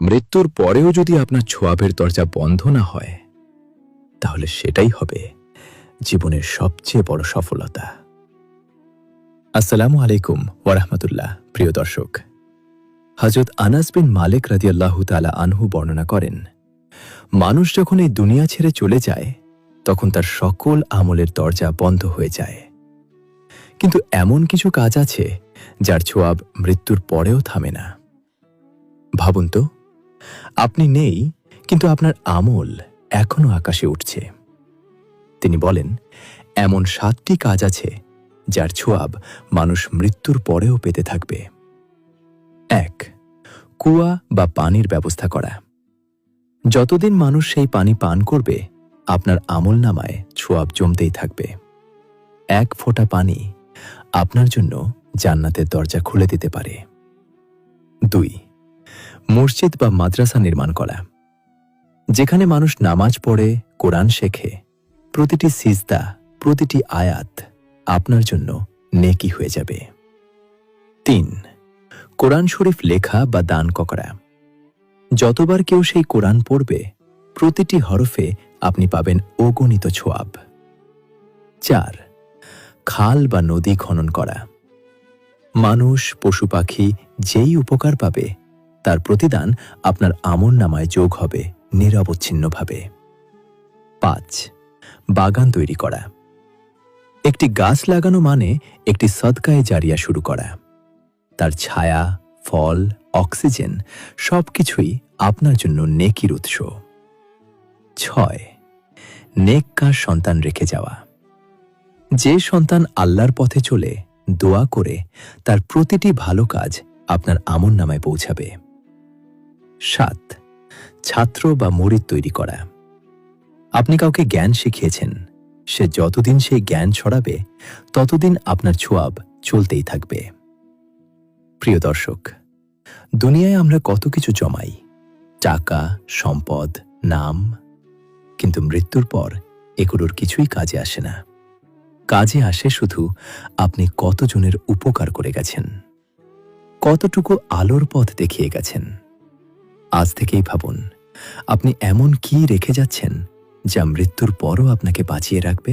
মৃত্যুর পরেও যদি আপনার ছোঁয়াবের দরজা বন্ধ না হয়, তাহলে সেটাই হবে জীবনের সবচেয়ে বড় সফলতা। আসসালামু আলাইকুম ওয়ারাহমাতুল্লাহ। প্রিয় দর্শক, হযরত আনাস বিন মালিক রাদিয়াল্লাহু তাআলা আনহু বর্ণনা করেন, মানুষ যখন এই দুনিয়া ছেড়ে চলে যায় তখন তার সকল আমলের দরজা বন্ধ হয়ে যায়, কিন্তু এমন কিছু কাজ আছে যার ছোঁয়াব মৃত্যুর পরেও থামে না। ভাবুন তো, আপনি নেই, কিন্তু আপনার আমল এখনো আকাশে উঠছে। তিনি বলেন, এমন 7টি কাজ আছে যার ছোঁয়াব মানুষ মৃত্যুর পরেও পেতে থাকবে। 1. কুয়া বা পানির ব্যবস্থা করা। যতদিন মানুষ সেই পানি পান করবে, আপনার আমলনামায় ছোঁয়াব জমতেই থাকবে। 1 ফোঁটা পানি আপনার জন্য জান্নাতের দরজা খুলে দিতে পারে। 2. মসজিদ বা মাদ্রাসা নির্মাণ করা। যেখানে মানুষ নামাজ পড়ে, কোরআন শেখে, প্রতিটি সিজদা, প্রতিটি আয়াত আপনার জন্য নেকি হয়ে যাবে। 3. কোরআন শরীফ লেখা বা দান করা। যতবার কেউ সেই কোরআন পড়বে, প্রতিটি হরফে আপনি পাবেন অগণিত ছোঁয়াব। 4. খাল বা নদী খনন করা। মানুষ, পশু পাখি যেই উপকার পাবে, তার প্রতিদান আপনার আমলনামায় যোগ হবে নিরবচ্ছিন্নভাবে। 5. বাগান তৈরি করা। একটি গাছ লাগানো মানে একটি সদকায়ে জারিয়া শুরু করা। তার ছায়া, ফল, অক্সিজেন সবকিছুই আপনার জন্য নেকির উৎস। 6. নেককার সন্তান রেখে যাওয়া। যে সন্তান আল্লাহর পথে চলে, দোয়া করে, তার প্রতিটি ভালো কাজ আপনার আমলনামায় পৌঁছাবে। 7. ছাত্র বা মুরিদ তৈরি করা। আপনি কাউকে জ্ঞান শিখিয়েছেন, সে যতদিন সেই জ্ঞান ছড়াবে, ততদিন আপনার ছোঁয়াব চলতেই থাকবে। প্রিয় দর্শক, দুনিয়ায় আমরা কত কিছু জমাই, টাকা, সম্পদ, নাম, কিন্তু মৃত্যুর পর এগুলোর কিছুই কাজে আসে না। কাজে আসে শুধু আপনি কতজনের উপকার করে গেছেন, কতটুকু আলোর পথ দেখিয়ে গেছেন। আজ থেকেই ভাবুন, আপনি এমন কি রেখে যাচ্ছেন যা মৃত্যুর পরও আপনাকে বাঁচিয়ে রাখবে।